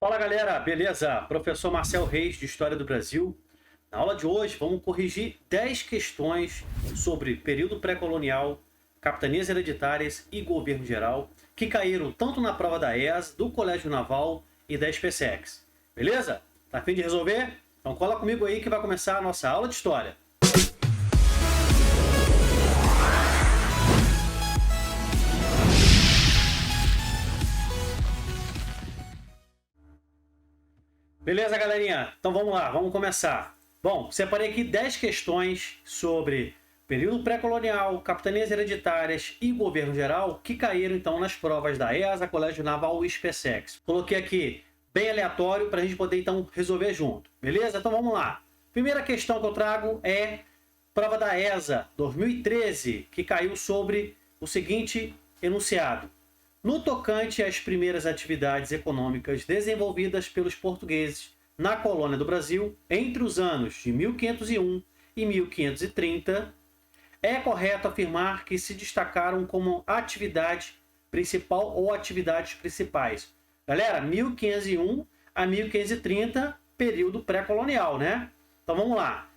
Fala galera, beleza? Professor Marcel Reis de História do Brasil. Na aula de hoje vamos corrigir 10 questões sobre período pré-colonial, capitanias hereditárias e governo geral que caíram tanto na prova da ESA, do Colégio Naval e da SpaceX. Beleza? Tá a fim de resolver? Então cola comigo aí que vai começar a nossa aula de História. Beleza, galerinha? Então vamos lá, vamos começar. Bom, separei aqui 10 questões sobre período pré-colonial, capitanias hereditárias e governo geral que caíram então nas provas da ESA, Colégio Naval e SpaceX. Coloquei aqui bem aleatório para a gente poder então resolver junto. Beleza? Então vamos lá. Primeira questão que eu trago é prova da ESA 2013, que caiu sobre o seguinte enunciado: no tocante às primeiras atividades econômicas desenvolvidas pelos portugueses na colônia do Brasil entre os anos de 1501 e 1530, é correto afirmar que se destacaram como atividade principal ou atividades principais. Galera, 1501 a 1530, período pré-colonial, né? Então vamos lá.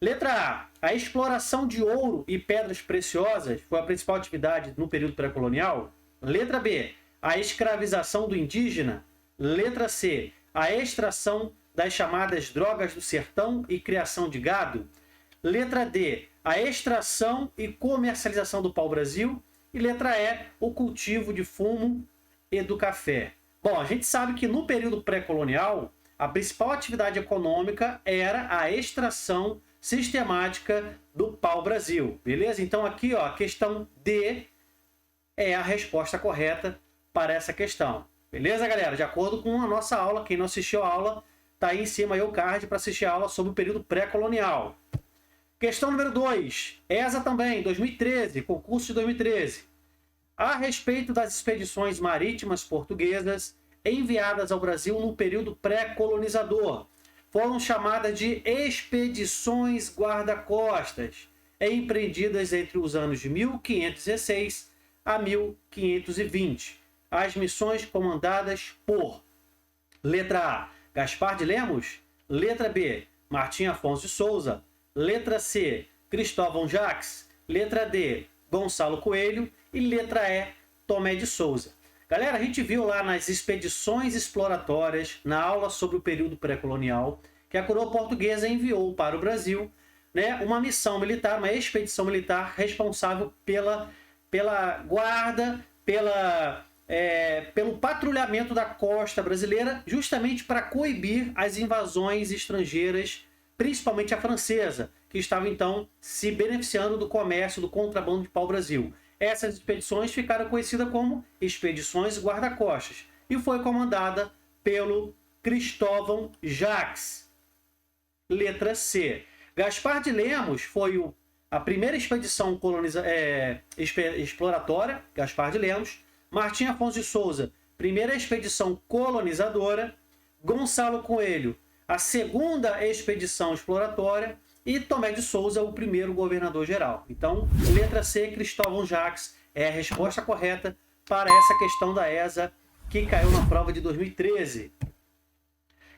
Letra A exploração de ouro e pedras preciosas foi a principal atividade no período pré-colonial. Letra B, a escravização do indígena. Letra C, a extração das chamadas drogas do sertão e criação de gado. Letra D, a extração e comercialização do pau-brasil. E letra E, o cultivo de fumo e do café. Bom, a gente sabe que no período pré-colonial, a principal atividade econômica era a extração sistemática do pau-brasil. Beleza? Então aqui, ó, a questão D é a resposta correta para essa questão. Beleza, galera? De acordo com a nossa aula, quem não assistiu a aula, tá aí em cima aí o card para assistir a aula sobre o período pré-colonial. Questão número 2. ESA também, 2013, concurso de 2013. A respeito das expedições marítimas portuguesas enviadas ao Brasil no período pré-colonizador, foram chamadas de expedições guarda-costas, empreendidas entre os anos de 1516 a 1520. As missões comandadas por: letra A, Gaspar de Lemos. Letra B, Martim Afonso de Souza. Letra C, Cristóvão Jacques. Letra D, Gonçalo Coelho. E letra E, Tomé de Souza. Galera, a gente viu lá nas expedições exploratórias, na aula sobre o período pré-colonial, que a coroa portuguesa enviou para o Brasil, né, uma missão militar, uma expedição militar responsável pela guarda, pelo patrulhamento da costa brasileira, justamente para coibir as invasões estrangeiras, principalmente a francesa, que estava então se beneficiando do comércio, do contrabando de pau-brasil. Essas expedições ficaram conhecidas como Expedições Guarda-Costas e foi comandada pelo Cristóvão Jacques. Letra C. Gaspar de Lemos foi a primeira expedição exploratória, Gaspar de Lemos. Martim Afonso de Souza, primeira expedição colonizadora. Gonçalo Coelho, a segunda expedição exploratória. E Tomé de Souza, o primeiro governador-geral. Então, letra C, Cristóvão Jacques, é a resposta correta para essa questão da ESA que caiu na prova de 2013.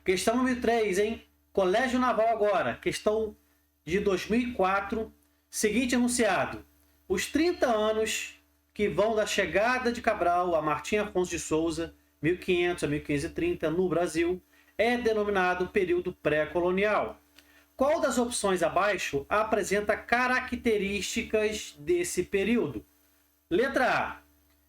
Questão número 3, hein? Colégio Naval agora, questão de 2004. Seguinte enunciado: os 30 anos que vão da chegada de Cabral a Martim Afonso de Souza, 1500 a 1530, no Brasil, é denominado período pré-colonial. Qual das opções abaixo apresenta características desse período? Letra A.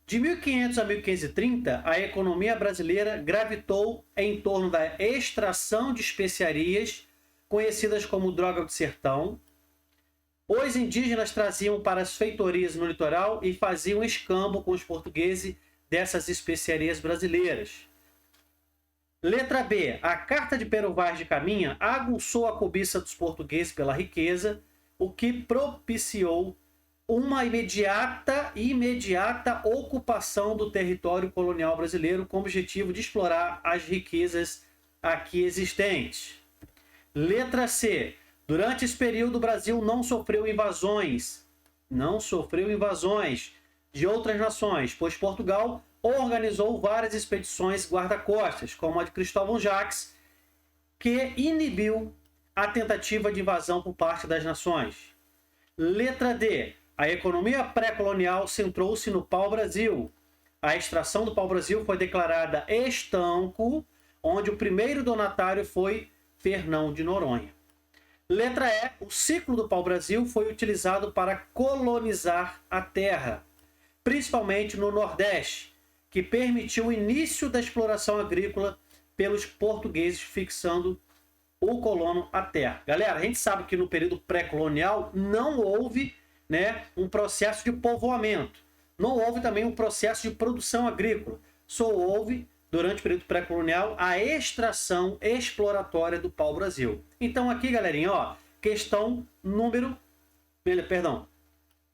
De 1500 a 1530, a economia brasileira gravitou em torno da extração de especiarias, conhecidas como droga do sertão. Os indígenas traziam para as feitorias no litoral e faziam escambo com os portugueses dessas especiarias brasileiras. Letra B. A Carta de Pero Vaz de Caminha aguçou a cobiça dos portugueses pela riqueza, o que propiciou uma imediata ocupação do território colonial brasileiro com o objetivo de explorar as riquezas aqui existentes. Letra C. Durante esse período, o Brasil não sofreu invasões de outras nações, pois Portugal organizou várias expedições guarda-costas, como a de Cristóvão Jacques, que inibiu a tentativa de invasão por parte das nações. Letra D. A economia pré-colonial centrou-se no pau-brasil. A extração do pau-brasil foi declarada estanco, onde o primeiro donatário foi Fernão de Noronha. Letra E. O ciclo do pau-brasil foi utilizado para colonizar a terra, principalmente no Nordeste, que permitiu o início da exploração agrícola pelos portugueses, fixando o colono à terra. Galera, a gente sabe que no período pré-colonial não houve, né, um processo de povoamento. Não houve também um processo de produção agrícola. Só houve, durante o período pré-colonial, a extração exploratória do pau-brasil. Então aqui, galerinha, ó,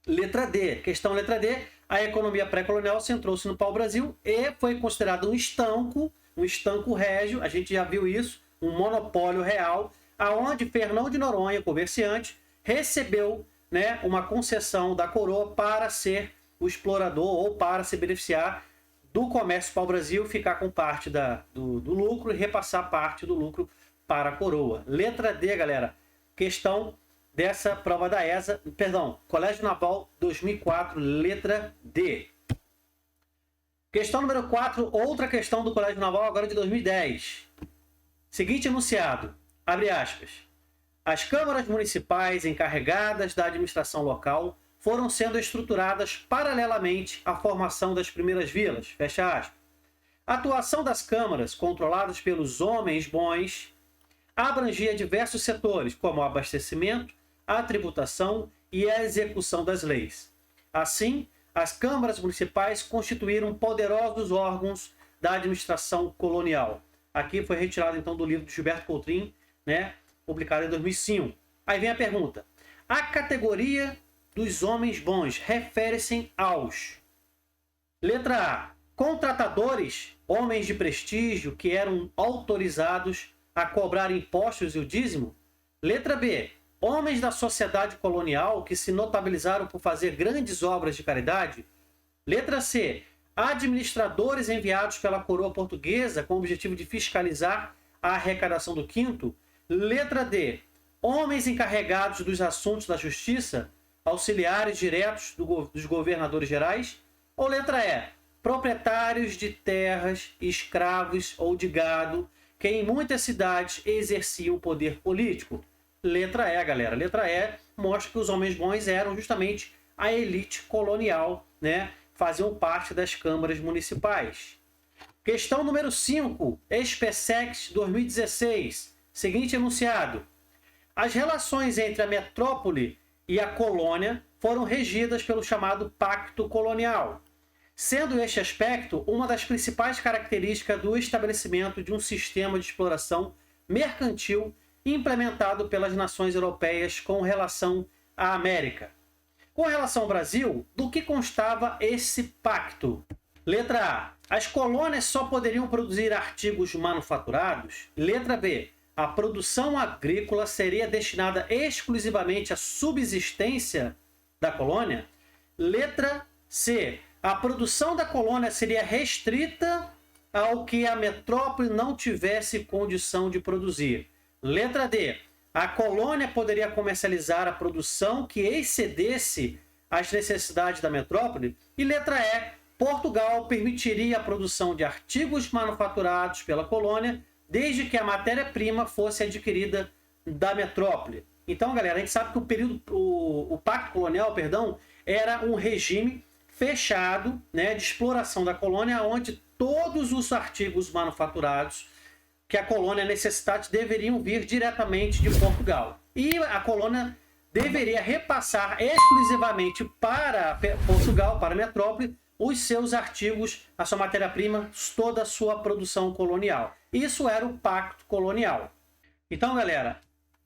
letra D. Questão letra D. A economia pré-colonial centrou-se no pau-brasil e foi considerado um estanco régio, a gente já viu isso, um monopólio real, aonde Fernão de Noronha, comerciante, recebeu, né, uma concessão da coroa para ser o explorador ou para se beneficiar do comércio pau-brasil, ficar com parte do lucro e repassar parte do lucro para a coroa. Letra D, galera. Questão dessa prova da ESA, Colégio Naval 2004, letra D. Questão número 4, outra questão do Colégio Naval, agora de 2010. Seguinte enunciado, abre aspas. As câmaras municipais encarregadas da administração local foram sendo estruturadas paralelamente à formação das primeiras vilas, fecha aspas. A atuação das câmaras, controladas pelos homens bons, abrangia diversos setores, como o abastecimento, a tributação e a execução das leis. Assim, as câmaras municipais constituíram poderosos órgãos da administração colonial. Aqui foi retirado então do livro de Gilberto Coutrin, né, publicado em 2005. Aí vem a pergunta. A categoria dos homens bons refere-se aos... Letra A. Contratadores, homens de prestígio que eram autorizados a cobrar impostos e o dízimo. Letra B. Homens da sociedade colonial que se notabilizaram por fazer grandes obras de caridade. Letra C. Administradores enviados pela coroa portuguesa com o objetivo de fiscalizar a arrecadação do quinto. Letra D. Homens encarregados dos assuntos da justiça, auxiliares diretos dos governadores gerais. Ou letra E. Proprietários de terras, escravos ou de gado, que em muitas cidades exerciam o poder político. Letra E, galera. Letra E mostra que os homens bons eram justamente a elite colonial, né? Faziam parte das câmaras municipais. Questão número 5, SPSEC 2016. Seguinte enunciado. As relações entre a metrópole e a colônia foram regidas pelo chamado Pacto Colonial, sendo este aspecto uma das principais características do estabelecimento de um sistema de exploração mercantil implementado pelas nações europeias com relação à América. Com relação ao Brasil, do que constava esse pacto? Letra A. As colônias só poderiam produzir artigos manufaturados. Letra B. A produção agrícola seria destinada exclusivamente à subsistência da colônia. Letra C. A produção da colônia seria restrita ao que a metrópole não tivesse condição de produzir. Letra D. A colônia poderia comercializar a produção que excedesse as necessidades da metrópole. E letra E. Portugal permitiria a produção de artigos manufaturados pela colônia, desde que a matéria-prima fosse adquirida da metrópole. Então, galera, a gente sabe que o Pacto Colonial, era um regime fechado, né, de exploração da colônia, onde todos os artigos manufaturados que a colônia necessitasse deveriam vir diretamente de Portugal. E a colônia deveria repassar exclusivamente para Portugal, para a metrópole, os seus artigos, a sua matéria-prima, toda a sua produção colonial. Isso era o Pacto Colonial. Então, galera,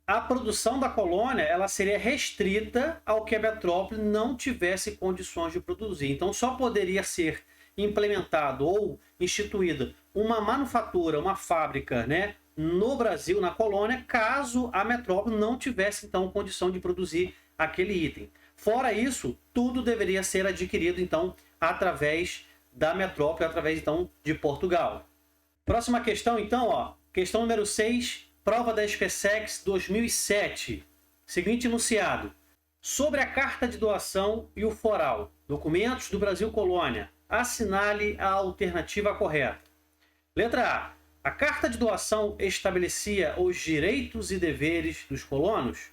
a produção da colônia ela seria restrita ao que a metrópole não tivesse condições de produzir. Então, só poderia ser implementado ou instituída uma manufatura, uma fábrica, né, no Brasil, na colônia, caso a metrópole não tivesse, então, condição de produzir aquele item. Fora isso, tudo deveria ser adquirido, então, através da metrópole através, então, de Portugal. Próxima questão, então, ó, questão número 6, prova da SpaceX 2007. Seguinte enunciado. Sobre a carta de doação e o foral, documentos do Brasil Colônia, assinale a alternativa correta. Letra A. A carta de doação estabelecia os direitos e deveres dos colonos?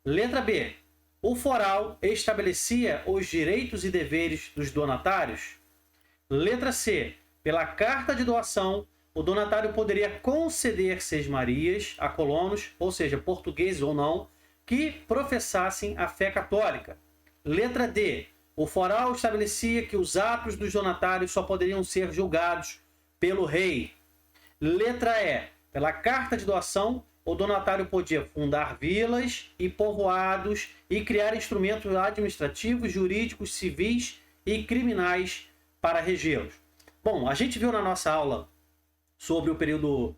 Letra B. O foral estabelecia os direitos e deveres dos donatários? Letra C. Pela carta de doação, o donatário poderia conceder sesmarias a colonos, ou seja, portugueses ou não, que professassem a fé católica. Letra D. O foral estabelecia que os atos dos donatários só poderiam ser julgados pelo rei. Letra E. Pela carta de doação, o donatário podia fundar vilas e povoados e criar instrumentos administrativos, jurídicos, civis e criminais para regê-los. Bom, a gente viu na nossa aula sobre o período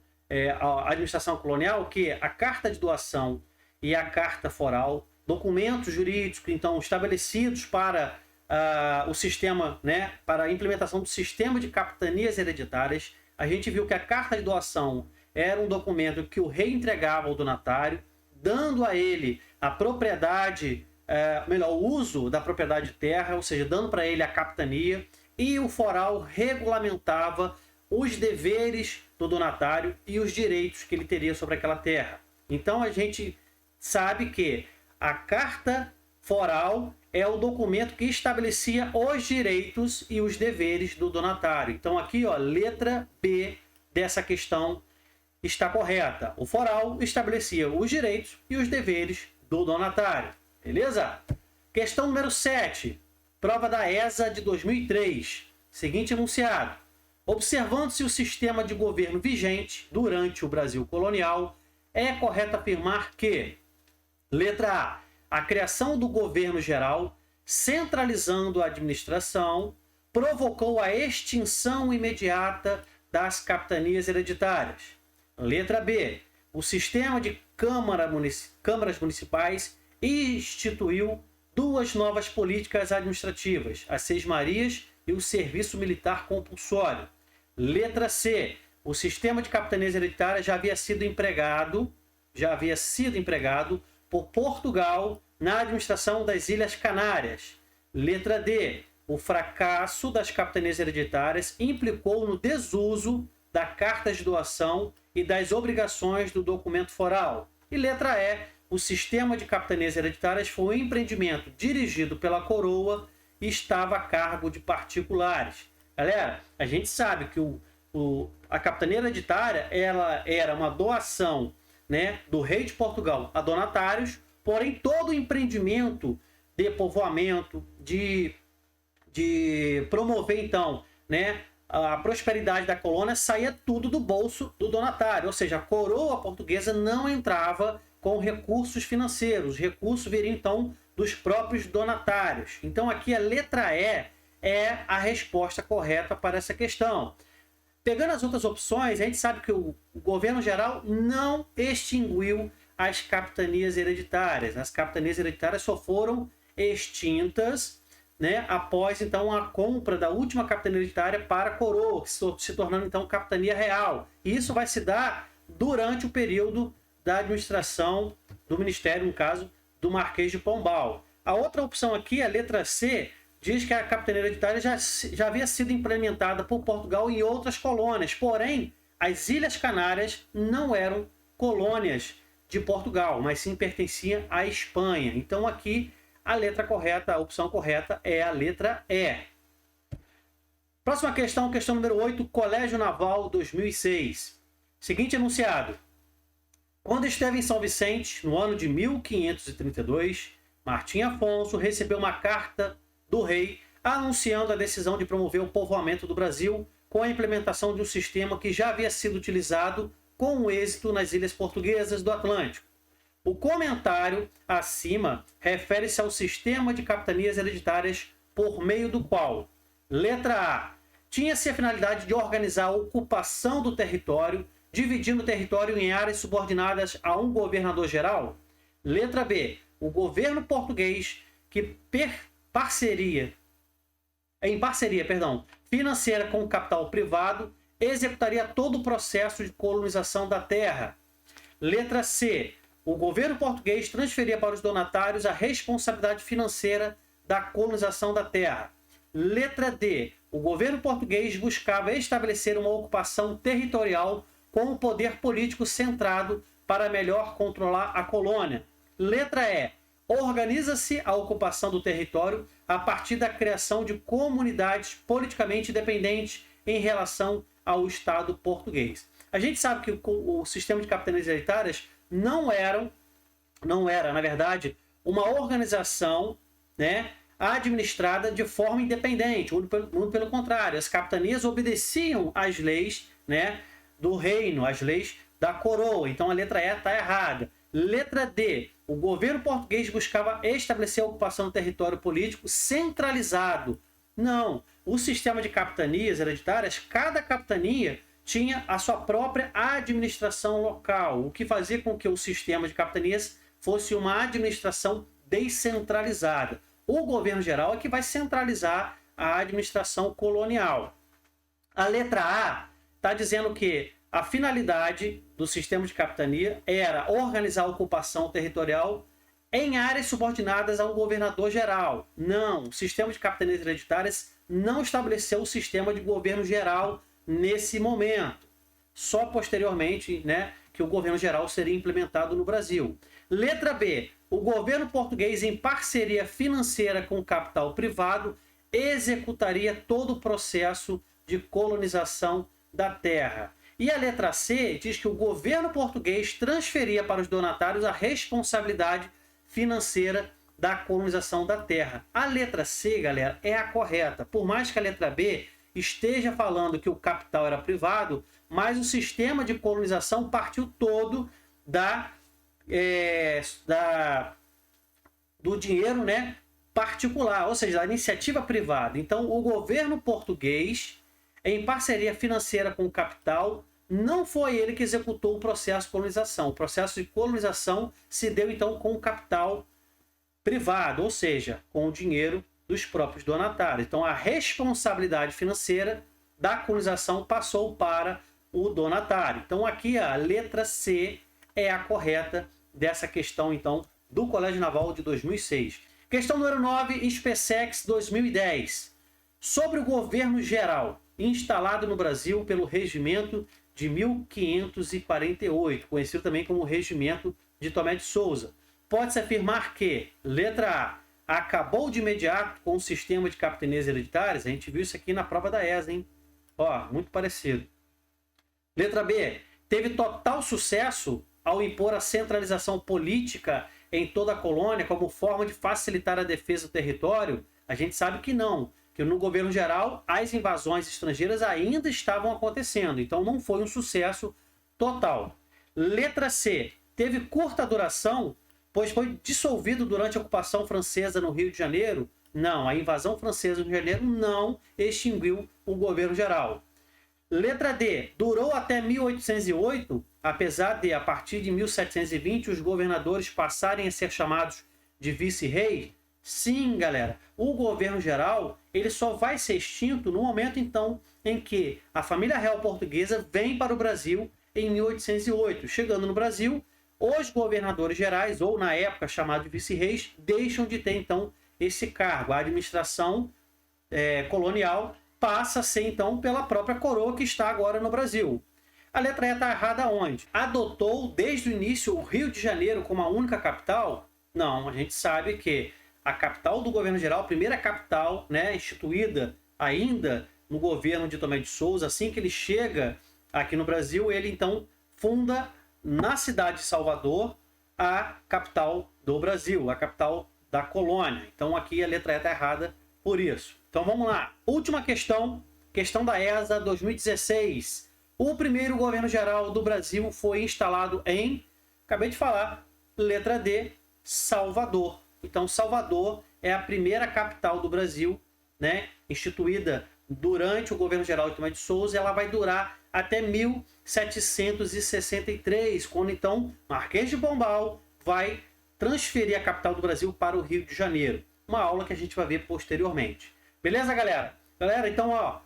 a administração colonial que a carta de doação e a carta foral, documentos jurídicos então estabelecidos para o sistema, né, para a implementação do sistema de capitanias hereditárias. A gente viu que a carta de doação era um documento que o rei entregava ao donatário, dando a ele a propriedade, o uso da propriedade de terra, ou seja, dando para ele a capitania, e o foral regulamentava os deveres do donatário e os direitos que ele teria sobre aquela terra. Então a gente sabe que a carta foral é o documento que estabelecia os direitos e os deveres do donatário. Então aqui, ó, letra B dessa questão está correta. O foral estabelecia os direitos e os deveres do donatário. Beleza? Questão número 7. Prova da ESA de 2003. Seguinte enunciado. Observando-se o sistema de governo vigente durante o Brasil colonial, é correto afirmar que: letra A. A criação do governo geral, centralizando a administração, provocou a extinção imediata das capitanias hereditárias. Letra B. O sistema de câmaras municipais instituiu duas novas políticas administrativas, as sesmarias e o serviço militar compulsório. Letra C. O sistema de capitanias hereditárias já havia sido empregado por Portugal na administração das Ilhas Canárias. Letra D. O fracasso das capitanias hereditárias implicou no desuso da carta de doação e das obrigações do documento foral. E letra E. O sistema de capitanias hereditárias foi um empreendimento dirigido pela coroa e estava a cargo de particulares. Galera, a gente sabe que a capitania hereditária ela era uma doação, né, do rei de Portugal a donatários, porém todo o empreendimento de povoamento, de promover então, né, a prosperidade da colônia, saía tudo do bolso do donatário, ou seja, a coroa portuguesa não entrava com recursos financeiros, os recursos viriam então dos próprios donatários. Então aqui a letra E é a resposta correta para essa questão. Pegando as outras opções, a gente sabe que o governo geral não extinguiu as capitanias hereditárias. As capitanias hereditárias só foram extintas, né, após então a compra da última capitania hereditária para a coroa, se tornando então capitania real. E isso vai se dar durante o período da administração do ministério, no caso do Marquês de Pombal. A outra opção aqui, a letra C, diz que a capitania hereditária já havia sido implementada por Portugal em outras colônias, porém, as Ilhas Canárias não eram colônias de Portugal, mas sim pertenciam à Espanha. Então aqui a letra correta, a opção correta é a letra E. Próxima questão, questão número 8, Colégio Naval 2006. Seguinte enunciado. Quando esteve em São Vicente, no ano de 1532, Martim Afonso recebeu uma carta do rei anunciando a decisão de promover o povoamento do Brasil com a implementação de um sistema que já havia sido utilizado com êxito nas ilhas portuguesas do Atlântico. O comentário acima refere-se ao sistema de capitanias hereditárias por meio do qual, letra A, tinha-se a finalidade de organizar a ocupação do território, dividindo o território em áreas subordinadas a um governador geral. Letra B, o governo português, que parceria em parceria, perdão, financeira com o capital privado, executaria todo o processo de colonização da terra. Letra C. O governo português transferia para os donatários a responsabilidade financeira da colonização da terra. Letra D. O governo português buscava estabelecer uma ocupação territorial com o poder político centrado para melhor controlar a colônia. Letra E. Organiza-se a ocupação do território a partir da criação de comunidades politicamente independentes em relação ao Estado português. A gente sabe que o sistema de capitanias hereditárias não era, na verdade, uma organização, né, administrada de forma independente. Muito pelo contrário, as capitanias obedeciam às leis, né, do reino, às leis da coroa. Então a letra E está errada. Letra D. O governo português buscava estabelecer a ocupação do território político centralizado. Não. O sistema de capitanias hereditárias, cada capitania tinha a sua própria administração local, o que fazia com que o sistema de capitanias fosse uma administração descentralizada. O governo geral é que vai centralizar a administração colonial. A letra A está dizendo que a finalidade do sistema de capitania era organizar a ocupação territorial em áreas subordinadas ao governador geral. Não, o sistema de capitanias hereditárias não estabeleceu o sistema de governo geral nesse momento. Só posteriormente, né, que o governo geral seria implementado no Brasil. Letra B. O governo português, em parceria financeira com o capital privado, executaria todo o processo de colonização da terra. E a letra C diz que o governo português transferia para os donatários a responsabilidade financeira da colonização da terra. A letra C, galera, é a correta. Por mais que a letra B esteja falando que o capital era privado, mas o sistema de colonização partiu todo do dinheiro, né, particular, ou seja, da iniciativa privada. Então, o governo português, em parceria financeira com o capital, não foi ele que executou o processo de colonização. O processo de colonização se deu, então, com o capital privado, ou seja, com o dinheiro dos próprios donatários. Então, a responsabilidade financeira da colonização passou para o donatário. Então, aqui a letra C é a correta dessa questão, então, do Colégio Naval de 2006. Questão número 9, SpaceX 2010. Sobre o governo geral, instalado no Brasil pelo Regimento de 1548, conhecido também como Regimento de Tomé de Souza. Pode-se afirmar que, letra A, acabou de imediato com o sistema de capitanias hereditárias. A gente viu isso aqui na prova da ESA, hein? Ó, muito parecido. Letra B, teve total sucesso ao impor a centralização política em toda a colônia como forma de facilitar a defesa do território. A gente sabe que não, que no governo geral as invasões estrangeiras ainda estavam acontecendo, então não foi um sucesso total. Letra C, teve curta duração, pois foi dissolvido durante a ocupação francesa no Rio de Janeiro. Não, a invasão francesa no Rio de Janeiro não extinguiu o governo geral. Letra D, durou até 1808, apesar de, a partir de 1720, os governadores passarem a ser chamados de vice-rei. Sim, galera, o governo geral ele só vai ser extinto no momento, então, em que a família real portuguesa vem para o Brasil em 1808. Chegando no Brasil, os governadores gerais, ou na época chamados de vice-reis, deixam de ter, então, esse cargo. A administração colonial passa a ser, então, pela própria coroa que está agora no Brasil. A letra E está errada onde? Adotou desde o início o Rio de Janeiro como a única capital? Não, a gente sabe que a capital do governo geral, a primeira capital, né, instituída ainda no governo de Tomé de Souza, assim que ele chega aqui no Brasil, ele então funda na cidade de Salvador a capital do Brasil, a capital da colônia. Então aqui a letra E está errada por isso. Então vamos lá. Última questão, questão da ESA 2016. O primeiro governo geral do Brasil foi instalado em, acabei de falar, letra D, Salvador. Então Salvador é a primeira capital do Brasil, né, instituída durante o governo geral de Tomé de Souza. Ela vai durar até 1763, quando então Marquês de Pombal vai transferir a capital do Brasil para o Rio de Janeiro. Uma aula que a gente vai ver posteriormente. Beleza, galera? Galera, então, ó,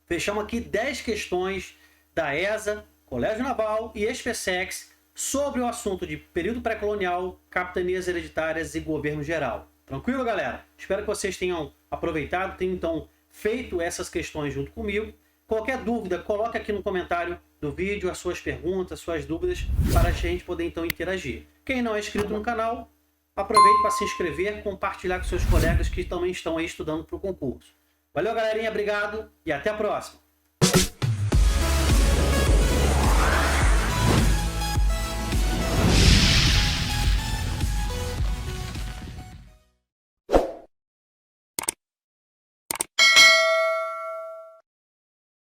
fechamos aqui 10 questões da ESA, Colégio Naval e SpaceX sobre o assunto de período pré-colonial, capitanias hereditárias e governo geral. Tranquilo, galera? Espero que vocês tenham aproveitado, tenham então feito essas questões junto comigo. Qualquer dúvida, coloque aqui no comentário do vídeo as suas perguntas, suas dúvidas, para a gente poder então interagir. Quem não é inscrito no canal, aproveite para se inscrever, compartilhar com seus colegas que também estão aí estudando para o concurso. Valeu, galerinha, obrigado e até a próxima!